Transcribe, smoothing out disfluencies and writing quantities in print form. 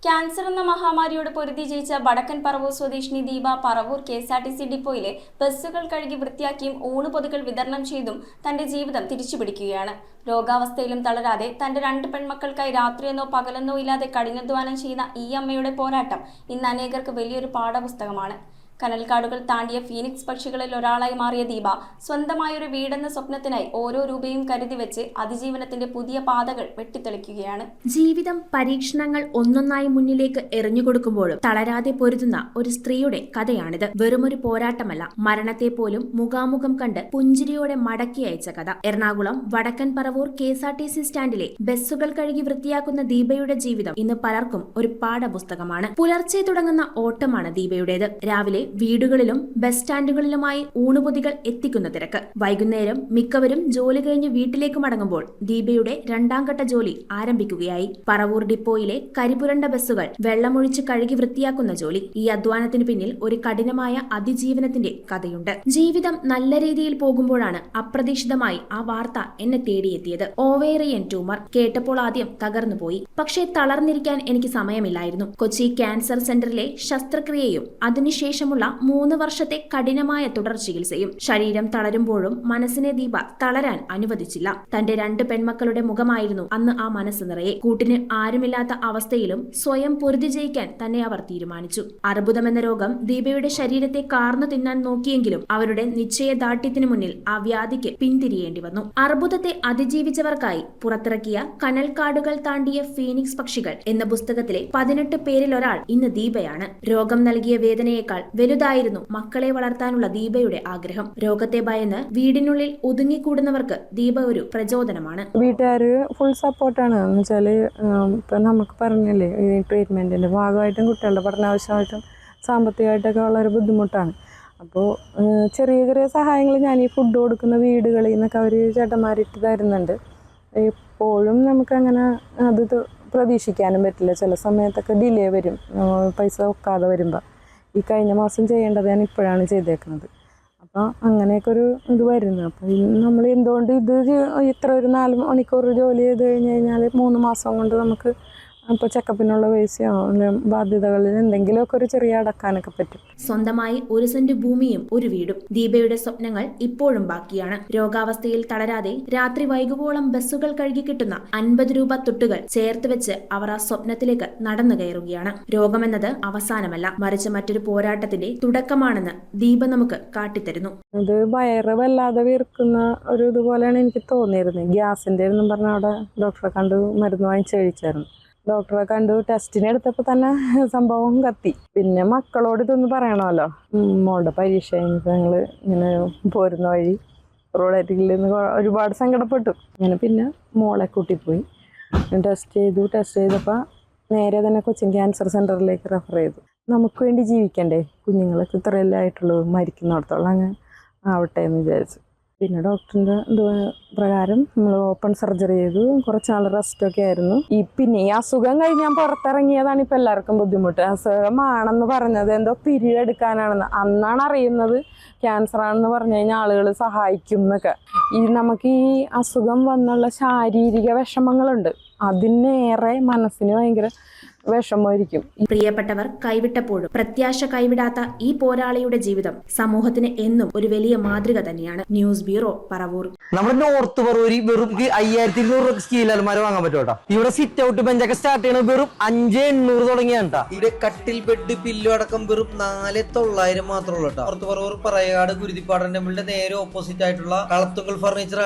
Cancer എന്ന മഹാമാരിയോട് പൊരുതി ജയിച്ച വടക്കൻ പറവൂർ സ്വദേശിനി ദീപ പറവൂർ KSRTC ഡിപ്പോയിലെ ബസ്സുകൾ കഴുകി വൃത്തിയാക്കിയും ഊണുപൊതികൾ വിതരണം ചെയ്തും തന്റെ ജീവിതം തിരിച്ചുപിടിക്കുകയാണ്. രോഗാവസ്ഥയിലും തളരാതെ തന്റെ 2 പെൺമക്കൾക്കായി രാത്രിയെന്നോ പകലെന്നോ ഇല്ലാതെ കഠിനാധ്വാനം ചെയ്യുന്ന ഈ അമ്മയുടെ പോരാട്ടം ഇന്ന് അനേകർക്ക് വലിയൊരു പാഠപുസ്തകമാണ്. കനൽക്കാടുകൾ താണ്ടിയ ഫീനിക്സ് പക്ഷികളിൽ ഒരാളായി മാറിയ ദീപ സ്വന്തമായൊരു വീടെന്ന സ്വപ്നത്തിനായി ഓരോ രൂപയും കരുതി വെച്ച് അതിജീവനത്തിന്റെ പുതിയ പാതകൾ വെട്ടിത്തെളിക്കുകയാണ്. ജീവിതം പരീക്ഷണങ്ങൾ ഒന്നൊന്നായി മുന്നിലേക്ക് എറിഞ്ഞുകൊടുക്കുമ്പോഴും തളരാതെ പൊരുതുന്ന ഒരു സ്ത്രീയുടെ കഥയാണിത്. വെറുമൊരു പോരാട്ടമല്ല, മരണത്തെ പോലും മുഖാമുഖം കണ്ട് പുഞ്ചിരിയോടെ മടക്കി അയച്ച കഥ. എറണാകുളം വടക്കൻ പറവൂർ KSRTC സ്റ്റാൻഡിലെ ബസ്സുകൾ കഴുകി വൃത്തിയാക്കുന്ന ദീപയുടെ ജീവിതം ഇന്ന് പലർക്കും ഒരു പാഠപുസ്തകമാണ്. പുലർച്ചെ തുടങ്ങുന്ന ഓട്ടമാണ് ദീപയുടേത്. രാവിലെ വീടുകളിലും ബസ് സ്റ്റാൻഡുകളിലുമായി ഊണുപൊതികൾ എത്തിക്കുന്ന തിരക്ക്. വൈകുന്നേരം മിക്കവരും ജോലി കഴിഞ്ഞ് വീട്ടിലേക്ക് മടങ്ങുമ്പോൾ ദീപയുടെ 2ാം ഘട്ട ജോലി ആരംഭിക്കുകയായി. പറവൂർ ഡിപ്പോയിലെ കരിപുരണ്ട ബസ്സുകൾ വെള്ളമൊഴിച്ച് കഴുകി വൃത്തിയാക്കുന്ന ജോലി. ഈ അധ്വാനത്തിന് പിന്നിൽ ഒരു കഠിനമായ അതിജീവനത്തിന്റെ കഥയുണ്ട്. ജീവിതം നല്ല രീതിയിൽ പോകുമ്പോഴാണ് അപ്രതീക്ഷിതമായി ആ വാർത്ത എന്നെ തേടിയെത്തിയത്. ഓവേറിയൻ ട്യൂമർ കേട്ടപ്പോൾ ആദ്യം തകർന്നുപോയി. പക്ഷേ തളർന്നിരിക്കാൻ എനിക്ക് സമയമില്ലായിരുന്നു. കൊച്ചി ക്യാൻസർ സെന്ററിലെ ശസ്ത്രക്രിയയും അതിനുശേഷമുള്ള 3 വർഷത്തെ കഠിനമായ തുടർ ചികിത്സയും. ശരീരം തളരുമ്പോഴും മനസ്സിനെ ദീപ തളരാൻ അനുവദിച്ചില്ല. തന്റെ 2 പെൺമക്കളുടെ മുഖമായിരുന്നു അന്ന് ആ മനസ്സ് നിറയെ. കൂട്ടിന് ആരുമില്ലാത്ത അവസ്ഥയിലും സ്വയം പൊരുതി ജയിക്കാൻ തന്നെ അവർ തീരുമാനിച്ചു. അർബുദമെന്ന രോഗം ദീപയുടെ ശരീരത്തെ കാർന്നു തിന്നാൻ നോക്കിയെങ്കിലും അവരുടെ നിശ്ചയദാർഢ്യത്തിനു മുന്നിൽ ആ വ്യാധിക്ക് പിന്തിരിയേണ്ടി വന്നു. അർബുദത്തെ അതിജീവിച്ചവർക്കായി പുറത്തിറക്കിയ കനൽക്കാടുകൾ താണ്ടിയ ഫീനിക്സ് പക്ഷികൾ എന്ന പുസ്തകത്തിലെ 18 പേരിൽ ഒരാൾ ഇന്ന് ദീപയാണ്. രോഗം നൽകിയ വേദനയേക്കാൾ വലുതായിരുന്നു മക്കളെ വളർത്താനുള്ള ദീപയുടെ ആഗ്രഹം. രോഗത്തെ ഭയന്ന് വീടിനുള്ളിൽ ഒതുങ്ങിക്കൂടുന്നവർക്ക് ദീപ ഒരു പ്രചോദനമാണ്. വീട്ടുകാര് ഫുൾ സപ്പോർട്ടാണ്. എന്ന് വെച്ചാല് ഇപ്പൊ നമുക്ക് പറഞ്ഞില്ലേ, ഈ ട്രീറ്റ്മെന്റിന്റെ ഭാഗമായിട്ടും കുട്ടികളുടെ പഠനാവശ്യമായിട്ടും സാമ്പത്തികമായിട്ടൊക്കെ വളരെ ബുദ്ധിമുട്ടാണ്. അപ്പോൾ ചെറിയ ചെറിയ സഹായങ്ങൾ ഞാൻ ഈ ഫുഡ് കൊടുക്കുന്ന വീടുകളിൽ നിന്നൊക്കെ അവർ ചേട്ടന്മാരിട്ട് തരുന്നുണ്ട്. എപ്പോഴും നമുക്കങ്ങനെ അത് പ്രതീക്ഷിക്കാനും പറ്റില്ല. ചില സമയത്തൊക്കെ ഡിലേ വരും, പൈസ ഒക്കാതെ വരുമ്പോൾ. ഈ കഴിഞ്ഞ മാസം ചെയ്യേണ്ടത് ഞാൻ ഇപ്പോഴാണ് ചെയ്തേക്കുന്നത്. അപ്പോൾ അങ്ങനെയൊക്കെ ഒരു ഇത് വരുന്നത്. അപ്പോൾ നമ്മൾ എന്തുകൊണ്ട് ഇത്ര ഒരു 4 മണിക്കൂർ ജോലി ചെയ്ത് കഴിഞ്ഞ് കഴിഞ്ഞാൽ 3 മാസം കൊണ്ട് നമുക്ക് അപ്പോൾ ചെക്കപ്പിനുള്ള പൈസയോ ബാധ്യതകളിൽ എന്തെങ്കിലുമൊക്കെ ഒരു ചെറിയ അടക്കാനൊക്കെ പറ്റും. സ്വന്തമായി 1 സെന്റ് ഭൂമിയും ഒരു വീടും. ദീപയുടെ സ്വപ്നങ്ങൾ ഇപ്പോഴും ബാക്കിയാണ്. രോഗാവസ്ഥയിൽ തളരാതെ രാത്രി വൈകുവോളം ബസ്സുകൾ കഴുകി കിട്ടുന്ന 50 രൂപ തൊട്ടുകൾ ചേർത്ത് വെച്ച് അവർ ആ സ്വപ്നത്തിലേക്ക് നടന്നു കയറുകയാണ്. രോഗമെന്നത് അവസാനമല്ല, മറിച്ച് മറ്റൊരു പോരാട്ടത്തിന്റെ തുടക്കമാണെന്ന് ദീപ നമുക്ക് കാട്ടിത്തരുന്നു. ഇത് വയറ് വല്ലാതെ വീർക്കുന്ന ഒരു ഇതുപോലെയാണ് എനിക്ക് തോന്നിയിരുന്നത്. ഗ്യാസിന്റെ എന്നും പറഞ്ഞ അവിടെ ഡോക്ടറെ കണ്ട് മരുന്ന് വാങ്ങിച്ച് കഴിച്ചായിരുന്നു. ഡോക്ടറെ കണ്ടു, ടെസ്റ്റിന് എടുത്തപ്പോൾ തന്നെ സംഭവം കത്തി. പിന്നെ മക്കളോട് ഇതൊന്ന് പറയണമല്ലോ. മോളുടെ പരീക്ഷ കഴിഞ്ഞപ്പോൾ ഞങ്ങൾ ഇങ്ങനെ പോരുന്ന വഴി റോഡേറ്റിൽ നിന്ന് ഒരുപാട് സങ്കടപ്പെട്ടു. അങ്ങനെ പിന്നെ മോളെ കൂട്ടിപ്പോയി ടെസ്റ്റ് ചെയ്തപ്പോൾ നേരെ തന്നെ കൊച്ചിൻ ക്യാൻസർ സെൻ്ററിലേക്ക് റെഫർ ചെയ്തു. നമുക്ക് വേണ്ടി ജീവിക്കണ്ടേ, കുഞ്ഞുങ്ങൾക്ക് ഇത്രയല്ലേ ആയിട്ടുള്ളൂ, മരിക്കുന്നിടത്തോളം അങ്ങ് ആവട്ടെ എന്ന് വിചാരിച്ചു. പിന്നെ ഡോക്ടറിൻ്റെ പ്രകാരം നമ്മൾ ഓപ്പൺ സർജറി ചെയ്തു. കുറച്ചാൾ റെസ്റ്റൊക്കെ ആയിരുന്നു. പിന്നെ ഈ അസുഖം കഴിഞ്ഞ് ഞാൻ പുറത്തിറങ്ങിയതാണ് ഇപ്പോൾ എല്ലാവർക്കും ബുദ്ധിമുട്ട്. അസുഖമാണെന്ന് പറഞ്ഞത് എന്തോ പീരീഡ് എടുക്കാനാണെന്ന് അന്നാണ് അറിയുന്നത്. ക്യാൻസർ ആണെന്ന് പറഞ്ഞു കഴിഞ്ഞാൽ ആളുകൾ സഹായിക്കും എന്നൊക്കെ. നമുക്ക് ഈ അസുഖം വന്നുള്ള ശാരീരിക വിഷമങ്ങളുണ്ട്, അതിനേറെ മനസ്സിന് ഭയങ്കര വിഷമമായിരിക്കും. പ്രിയപ്പെട്ടവർ കൈവിട്ടപ്പോഴും പ്രത്യാശ കൈവിടാത്ത ഈ പോരാളിയുടെ ജീവിതം സമൂഹത്തിന് എന്നും ഒരു വലിയ മാതൃക തന്നെയാണ്. News bureau, Paravur. നമ്മുടെ നോർത്ത് പറവൂരി വെറും 5200 സ്റ്റീൽ അലമാര വാങ്ങാൻ പറ്റും കേട്ടോ. ഇവിടെ സിറ്റ് ഔട്ട് ബെഞ്ചൊക്കെ സ്റ്റാർട്ട് ചെയ്യണത് വെറും 5800 തുടങ്ങിയാണ് കേട്ടോ. ഇവിടെ കട്ടിൽ, ബെഡ്, പില്ലോ അടക്കം വെറും 4900 മാത്രമേ ഉള്ളൂ കേട്ടോ. നോർത്ത് പറവൂർ പറയാട് ഗുരുതിപ്പാടൻ ടെമ്പിളിന്റെ നേരെ ഓപ്പോസിറ്റ് ആയിട്ടുള്ള കളത്തുങ്കൽ ഫർണിച്ചർ